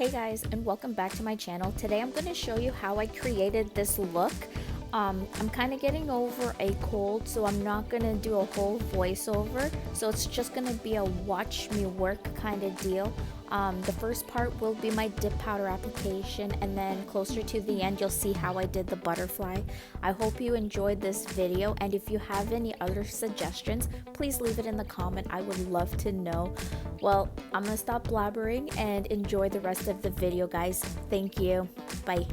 Hey guys, and welcome back to my channel. Today I'm going to show you how I created this look. I'm kind of getting over a cold, so I'm not going to do a whole voiceover. So it's just going to be a watch me work kind of deal. The first part will be my dip powder application, and then closer to the end you'll see how I did the butterfly. I hope you enjoyed this video, and if you have any other suggestions, please leave it in the comment. I would love to know. Well, I'm gonna stop blabbering and enjoy the rest of the video, guys. Thank you. Bye.